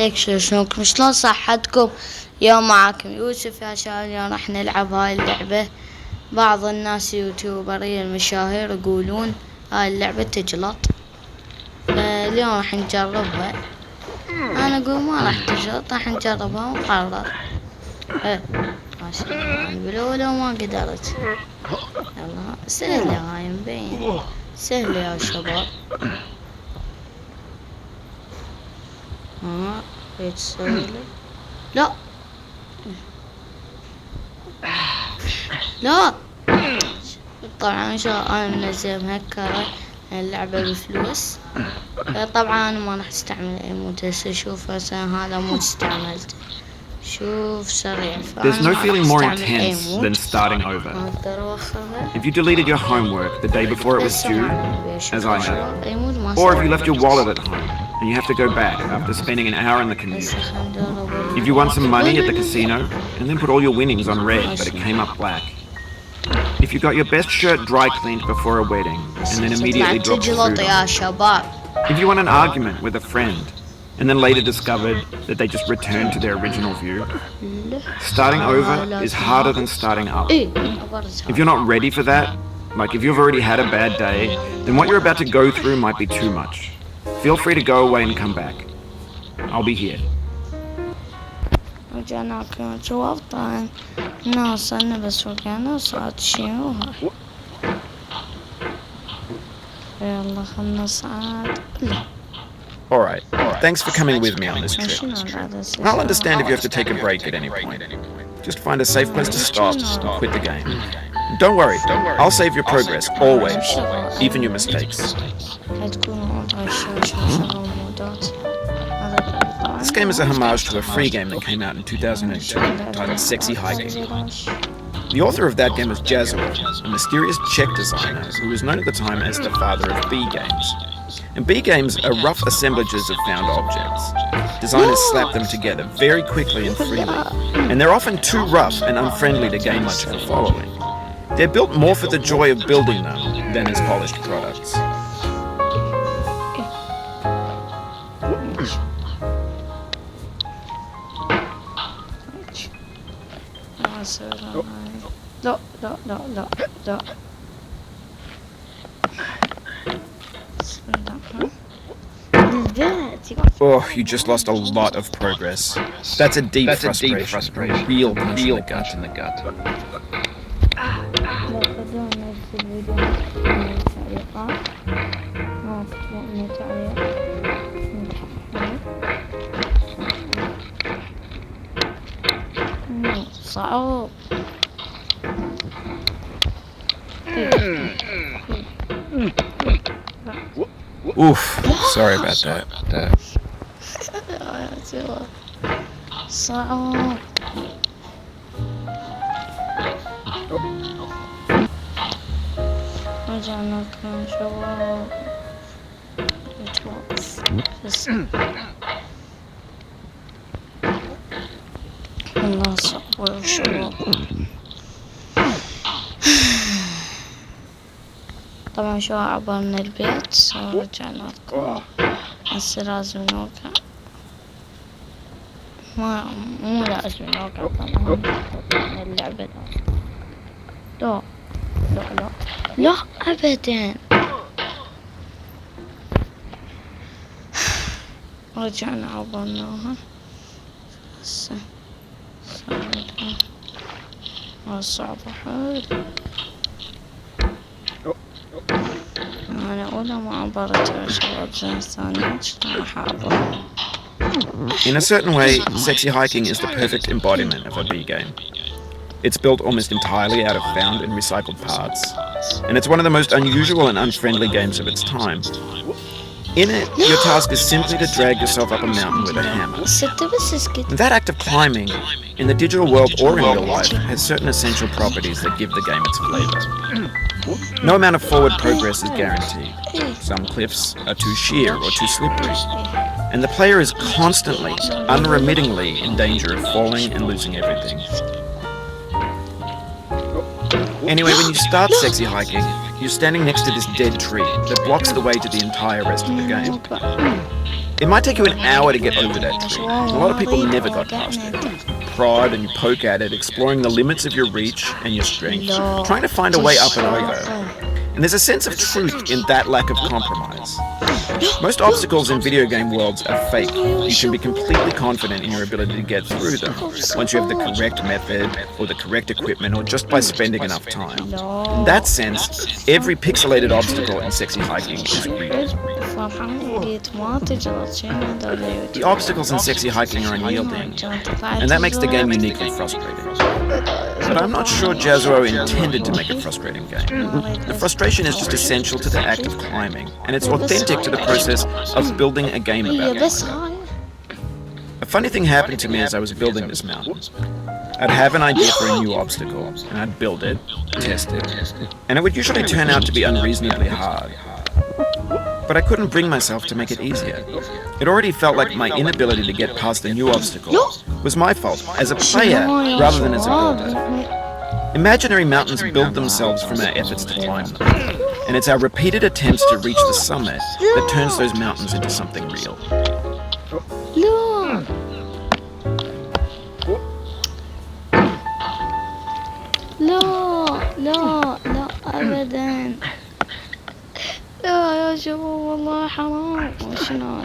عليك شلونكم شلون صحتكم؟ اليوم معاكم يوسف يا شباب. اليوم راح نلعب هاي اللعبة. بعض الناس يوتيوبرين المشاهير يقولون هاي اللعبة تجلط، فاليوم راح نجربها. انا اقول ما راح تجلط، راح نجربها ونقرر. ماشي انا بالاولى وما قدرت. يلا سهلة هاي مبين سهلة يا شباب. ايش تسوي لي؟ لا لا طبعا انا منزل مهكرة اللعبة بفلوس. طبعا انا ما راح استعمل اي مود. هسه شوف هذا مود استعملته. شوف سريع. There's no feeling more intense than starting over. If you deleted your homework the day before it was due, as I have, or if you left your wallet at home and you have to go back after spending an hour in the commute. If you won some money at the casino and then put all your winnings on red but it came up black. If you got your best shirt dry cleaned before a wedding and then immediately dropped the food on. If you won an argument with a friend and then later discovered that they just returned to their original view. Starting over is harder than starting up. If you're not ready for that, like if you've already had a bad day, then what you're about to go through might be too much. Feel free to go away and come back. I'll be here. رجعناكم شباب. طبعا نوصلنا بس وقعنا وصعد شنو هاي. يلا خلنا نصعد. Alright, thanks for coming with me on this trip. I'll understand if you have to take a break at any point. Just find a safe place to stop and quit the game. Don't worry, I'll save your progress, always, even your mistakes. This game is a homage to a free game that came out in 2002 titled Sexy Hiking. The author of that game was Jazzuo, a mysterious Czech designer who was known at the time as the father of B games. And B games are rough assemblages of found objects. Designers slap them together very quickly and freely, and they're often too rough and unfriendly to gain much of a following. They're built more for the joy of building them than as polished products. لا Oh, you just lost a lot of progress. That's a deep frustration. Real punch in the gut. صعب. Oof, sorry about that. صعب. رجعناكم شباب. والله صعب يا شباب. طبعا شو عبرنا البيت ورجعنا لكم. هسه لازم نوقع. مو لازم نوقع طبعا اللعبة. لا ابدا. رجعنا عبرناها. هسه صعبة حيل. أنا أولى ما عبرت يا شباب. زين ثانية شلون راح أعبر؟ In a certain way, Sexy Hiking is the perfect embodiment of a B game. It's built almost entirely out of found and recycled parts, and it's one of the most unusual and unfriendly games of its time. In it, your task is simply to drag yourself up a mountain with a hammer. And that act of climbing, in the digital world or in real life, has certain essential properties that give the game its flavour. No amount of forward progress is guaranteed. Some cliffs are too sheer or too slippery, and the player is constantly, unremittingly in danger of falling and losing everything. Anyway, when you start Sexy Hiking, you're standing next to this dead tree that blocks the way to the entire rest of the game. It might take you an hour to get over that tree. A lot of people never got past it. Prod and you poke at it, exploring the limits of your reach and your strength, trying to find a way up and over. And there's a sense of truth in that lack of compromise. Most obstacles in video game worlds are fake. You can be completely confident in your ability to get through them once you have the correct method or the correct equipment or just by spending enough time. In that sense, every pixelated obstacle in Sexy Hiking is real. The obstacles in Sexy Hiking are unyielding, and that makes the game uniquely frustrating. But I'm not sure Jazro intended to make a frustrating game. The frustration is just essential to the act of climbing, and it's authentic to the process of building a game about climbing. A funny thing happened to me as I was building this mountain. I'd have an idea for a new obstacle, and I'd build it, test it, and it would usually turn out to be unreasonably hard. But I couldn't bring myself to make it easier. It already felt like my inability to get past the new obstacle was my fault as a player rather than as a builder. Imaginary mountains build themselves from our efforts to climb them, and it's our repeated attempts to reach the summit that turns those mountains into something real. لا أبدا. لا يا شباب والله حرام. وشنو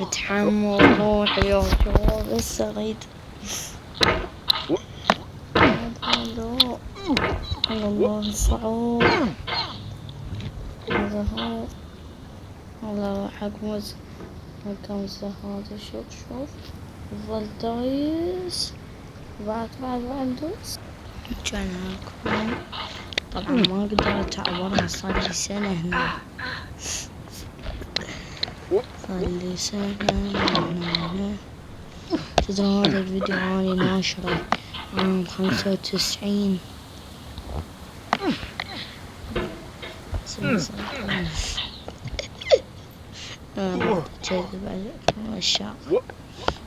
بتحمل روحي يا شباب بس أريد. الله صعوب. هذا هو والله روحك مكمزة هذا. شوف ظل دايس بعد دوس. كان هاكم طبعا ما قدرت اعبرها. صار لي سنة هنا. تدري هذا الفيديو اني ناشره عام 95. كذب عليكم الشعب.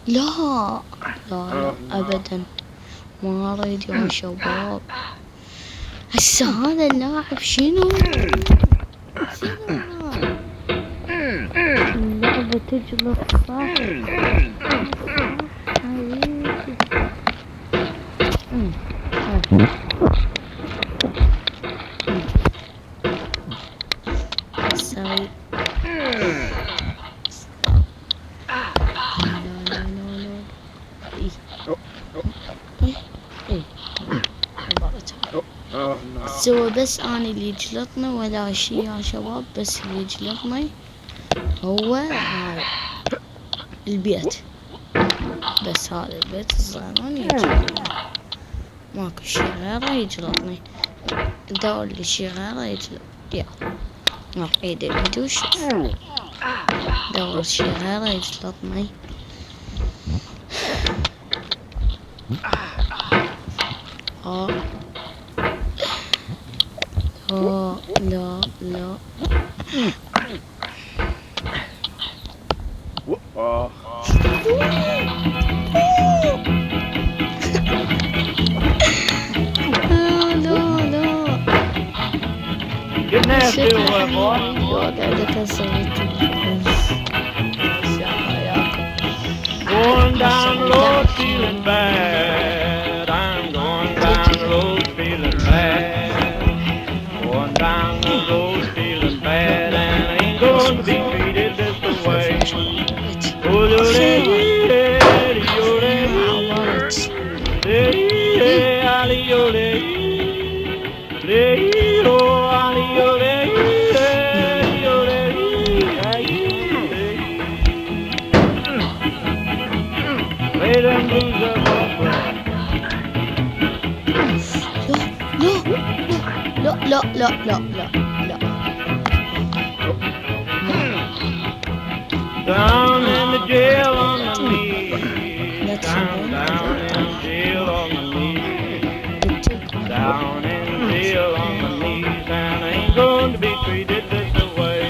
لا ابدا ما اريد يا شباب. هسه هذا اللاعب شنو؟ اللعبه تجلط صح. سوى بس أنا اللي يجلطني ولا شي يا شباب. بس اللي يجلطني هو هاي البيت. بس هذا البيت الصغيرون يجلطني. ماكو شي غيره يجلطني. دور لي شي غيره يجلط. يا راح عيد الفيديو شوف. دور شي غيره يجلطني. لا Get nasty boy. Going down the road feeling bad. I'm going down the road feeling bad. Going down the road feeling bad, and I ain't gonna be treated this way. لا. Down in the jail on my knees. Down in the jail on my knees. Down in the jail on my knees, and I ain't going to be treated this way.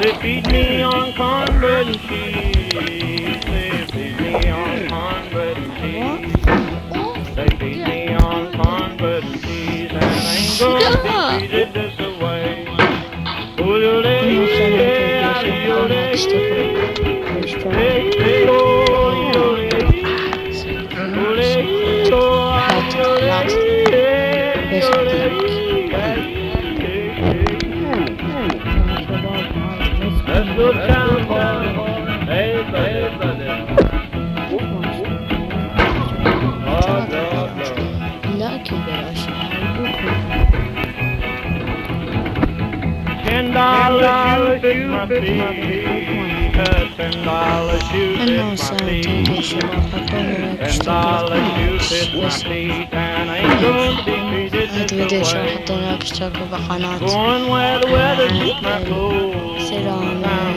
They feed me on cornbread and cheese. They feed me on cornbread and cheese. They feed me on cornbread and cheese. gonna be treated this way. Oh, yole, yeah, yole, hey, hey, oh, yole, yole, oh, yole, hey, let's go town, hey, buddy. لكن بلاش $10 shoes my feet. $10 shoes انه fit my ساعتين feet. الشباب حطوني $10 shoes fit my feet, and I ain't gonna be treated هذا this فيديو شو way. حطينا اشتركوا بقناة Going where the weather suits my clothes. سلام.